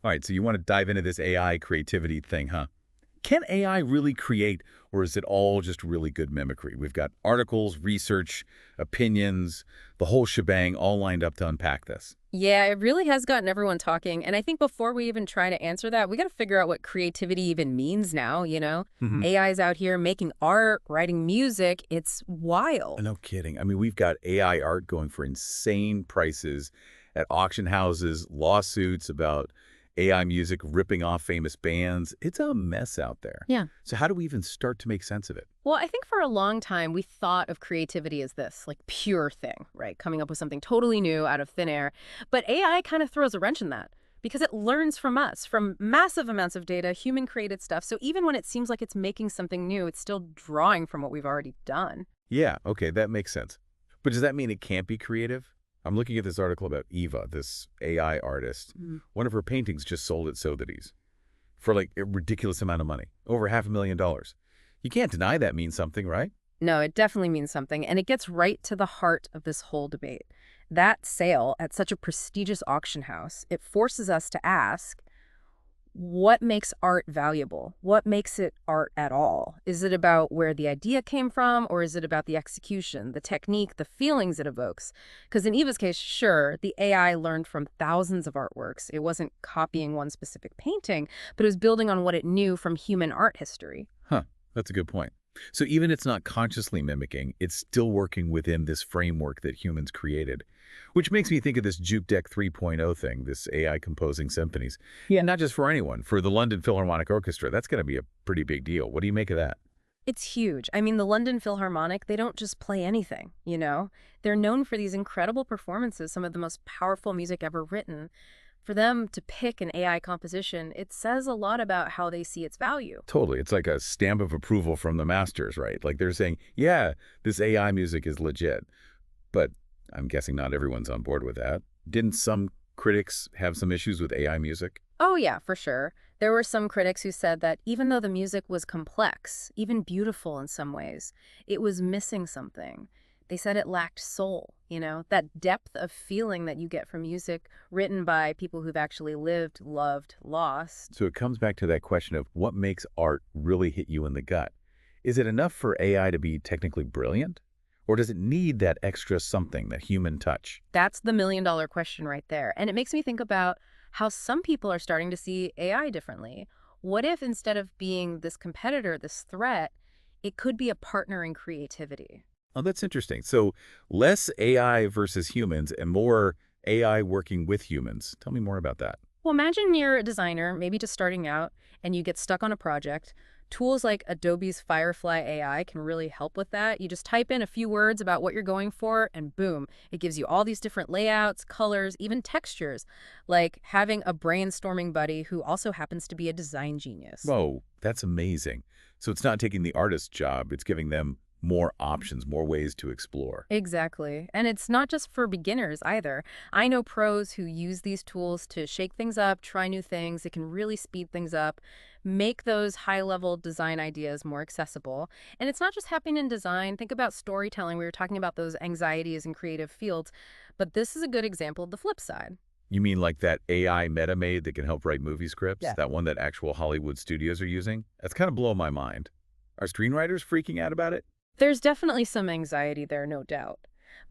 All right, so you want to dive into this AI creativity thing, huh? Can AI really create, or is it all just really good mimicry? We've got articles, research, opinions, the whole shebang all lined up to unpack this. Yeah, it really has gotten everyone talking. And I think before we even try to answer that, we got to figure out what creativity even means now. Hmm. AI's out here making art, writing music. It's wild. No kidding. I mean, we've got AI art going for insane prices at auction houses, lawsuits about AI music ripping off famous bands. It's a mess out there. Yeah. So how do we even start to make sense of it? Well, I think for a long time, we thought of creativity as this, like, pure thing, right? Coming up with something totally new out of thin air. But AI kind of throws a wrench in that because it learns from us, from massive amounts of data, human created stuff. So even when it seems like it's making something new, it's still drawing from what we've already done. Yeah, okay, that makes sense. But does that mean it can't be creative? I'm looking at this article about Eva, this AI artist. Mm. One of her paintings just sold at Sotheby's for like a ridiculous amount of money, over $500,000. You can't deny that means something, right? No, it definitely means something, and it gets right to the heart of this whole debate. That sale at such a prestigious auction house, it forces us to ask, what makes art valuable? What makes it art at all? Is it about where the idea came from, or is it about the execution, the technique, the feelings it evokes? Because in Eva's case, sure, the AI learned from thousands of artworks. It wasn't copying one specific painting, but it was building on what it knew from human art history. Huh, that's a good point. So even it's not consciously mimicking, it's still working within this framework that humans created. Which makes me think of this Juke Deck 3.0 thing, this AI composing symphonies. Yeah, not just for anyone, for the London Philharmonic Orchestra, that's going to be a pretty big deal. What do you make of that? It's huge. I mean, the London Philharmonic, they don't just play anything. They're known for these incredible performances, some of the most powerful music ever written. For them to pick an AI composition, it says a lot about how they see its value. Totally. It's like a stamp of approval from the masters, right? Like they're saying, yeah, this AI music is legit. But I'm guessing not everyone's on board with that. Didn't some critics have some issues with AI music? Oh, yeah, for sure. There were some critics who said that even though the music was complex, even beautiful in some ways, it was missing something. They said it lacked soul, that depth of feeling that you get from music written by people who've actually lived, loved, lost. So it comes back to that question of what makes art really hit you in the gut. Is it enough for AI to be technically brilliant? Or does it need that extra something, that human touch? That's the million-dollar question right there. And it makes me think about how some people are starting to see AI differently. What if instead of being this competitor, this threat, it could be a partner in creativity? Oh, that's interesting. So less AI versus humans and more AI working with humans. Tell me more about that. Well, imagine you're a designer, maybe just starting out, and you get stuck on a project. Tools like Adobe's Firefly AI can really help with that. You just type in a few words about what you're going for, and boom, it gives you all these different layouts, colors, even textures, like having a brainstorming buddy who also happens to be a design genius. Whoa, that's amazing. So it's not taking the artist's job, it's giving them more options, more ways to explore. Exactly. And it's not just for beginners either. I know pros who use these tools to shake things up, try new things. It can really speed things up, make those high-level design ideas more accessible. And it's not just happening in design. Think about storytelling. We were talking about those anxieties in creative fields, but this is a good example of the flip side. You mean like that AI MetaMaid that can help write movie scripts? Yeah. That one that actual Hollywood studios are using? That's kind of blowing my mind. Are screenwriters freaking out about it? There's definitely some anxiety there, no doubt.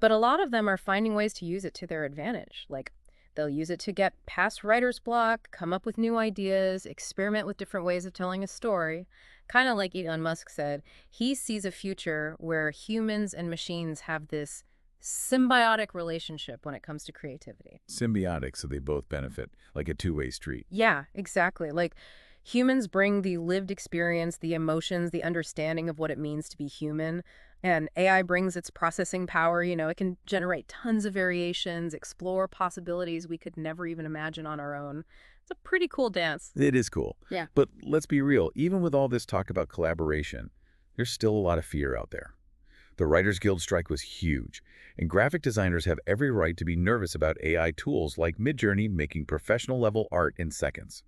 But a lot of them are finding ways to use it to their advantage. Like, they'll use it to get past writer's block, come up with new ideas, experiment with different ways of telling a story. Kind of like Elon Musk said, he sees a future where humans and machines have this symbiotic relationship when it comes to creativity. Symbiotic, so they both benefit, like a two-way street. Yeah, exactly. Like, humans bring the lived experience, the emotions, the understanding of what it means to be human. And AI brings its processing power. It can generate tons of variations, explore possibilities we could never even imagine on our own. It's a pretty cool dance. It is cool. Yeah. But let's be real, even with all this talk about collaboration, there's still a lot of fear out there. The Writers Guild strike was huge, and graphic designers have every right to be nervous about AI tools like Midjourney making professional-level art in seconds.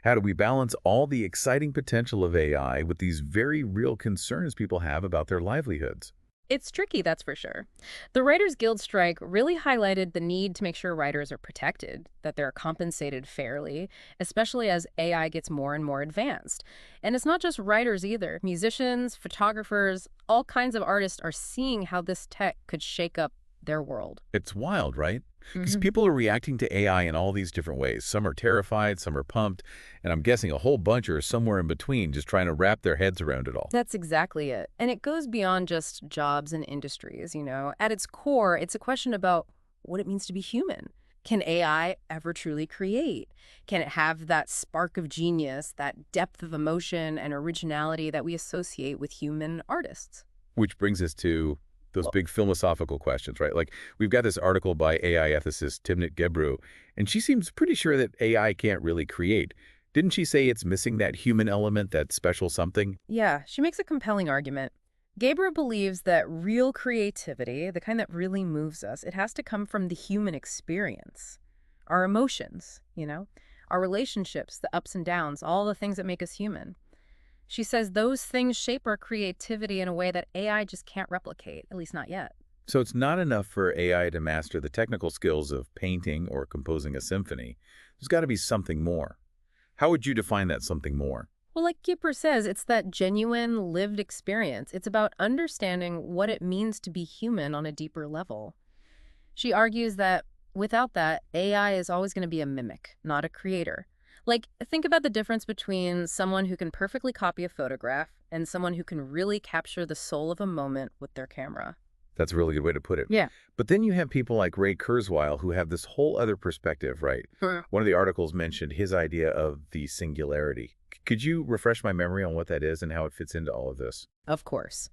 How do we balance all the exciting potential of AI with these very real concerns people have about their livelihoods? It's tricky, that's for sure. The Writers Guild strike really highlighted the need to make sure writers are protected, that they're compensated fairly, especially as AI gets more and more advanced. And it's not just writers either. Musicians, photographers, all kinds of artists are seeing how this tech could shake up their world. It's wild, right? Because Mhm. people are reacting to AI in all these different ways. Some are terrified, some are pumped, and I'm guessing a whole bunch are somewhere in between just trying to wrap their heads around it all. That's exactly it. And it goes beyond just jobs and industries. At its core, it's a question about what it means to be human. Can AI ever truly create? Can it have that spark of genius, that depth of emotion and originality that we associate with human artists? Which brings us to those Well, big philosophical questions, right? Like, we've got this article by AI ethicist Timnit Gebru, and she seems pretty sure that AI can't really create. Didn't she say it's missing that human element, that special something? yeah, she makes a compelling argument. Gabriel believes that real creativity, the kind that really moves us, it has to come from the human experience. Our emotions, our relationships, the ups and downs, all the things that make us human. She says those things shape our creativity in a way that AI just can't replicate, at least not yet. So it's not enough for AI to master the technical skills of painting or composing a symphony. There's got to be something more. How would you define that something more? Well, like Kieper says, it's that genuine lived experience. It's about understanding what it means to be human on a deeper level. She argues that without that, AI is always going to be a mimic, not a creator. Like, think about the difference between someone who can perfectly copy a photograph and someone who can really capture the soul of a moment with their camera. That's a really good way to put it. Yeah. But then you have people like Ray Kurzweil who have this whole other perspective, right? Hmm. One of the articles mentioned his idea of the singularity. Could you refresh my memory on what that is and how it fits into all of this? Of course.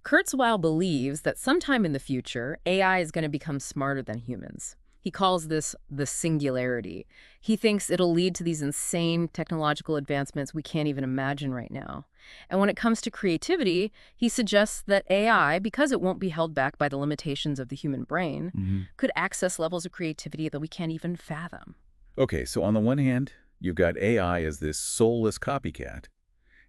Kurzweil believes that sometime in the future, AI is going to become smarter than humans. He calls this the singularity. He thinks it'll lead to these insane technological advancements we can't even imagine right now. And when it comes to creativity, he suggests that AI, because it won't be held back by the limitations of the human brain, could access levels of creativity that we can't even fathom. Okay, so on the one hand, you've got AI as this soulless copycat.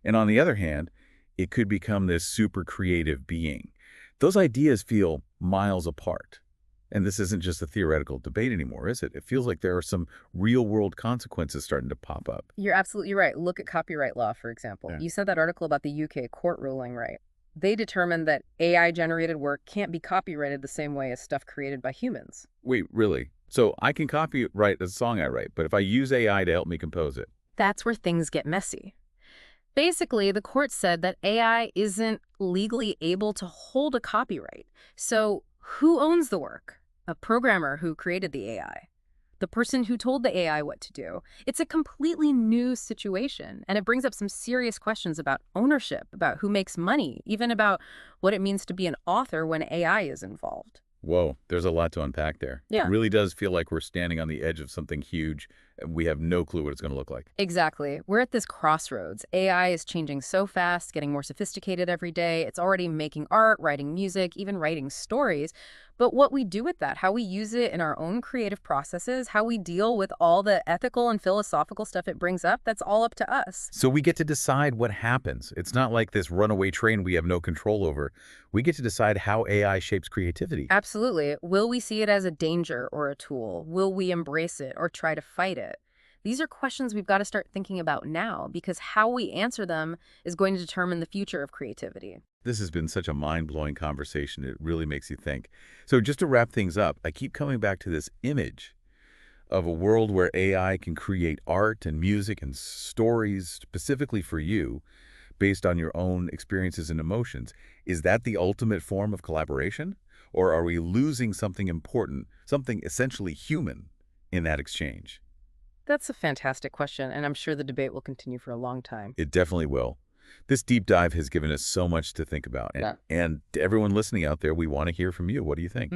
And on the other hand, it could become this super creative being. Those ideas feel miles apart. And this isn't just a theoretical debate anymore, is it? It feels like there are some real-world consequences starting to pop up. You're absolutely right. Look at copyright law, for example. Yeah. You said that article about the UK court ruling, right? They determined that AI-generated work can't be copyrighted the same way as stuff created by humans. Wait, really? So I can copyright a song I write, but if I use AI to help me compose it, That's where things get messy. Basically, the court said that AI isn't legally able to hold a copyright. So who owns the work? A programmer who created the AI. The person who told the AI what to do. It's a completely new situation, and it brings up some serious questions about ownership, about who makes money, even about what it means to be an author when AI is involved. whoa, there's a lot to unpack there. It Yeah. really does feel like we're standing on the edge of something huge, and we have no clue what it's going to look like. Exactly. We're at this crossroads. AI is changing so fast, getting more sophisticated every day. It's already making art, writing music, even writing stories. But what we do with that, how we use it in our own creative processes, how we deal with all the ethical and philosophical stuff it brings up, that's all up to us. So we get to decide what happens. It's not like this runaway train we have no control over. We get to decide how AI shapes creativity. Absolutely. Will we see it as a danger or a tool? Will we embrace it or try to fight it? These are questions we've got to start thinking about now because how we answer them is going to determine the future of creativity. This has been such a mind-blowing conversation. It really makes you think. So just to wrap things up, I keep coming back to this image of a world where AI can create art and music and stories specifically for you based on your own experiences and emotions. Is that the ultimate form of collaboration? Or are we losing something important, something essentially human in that exchange? That's a fantastic question, and I'm sure the debate will continue for a long time. It definitely will. This deep dive has given us so much to think about. Yeah. And to everyone listening out there, we want to hear from you. What do you think?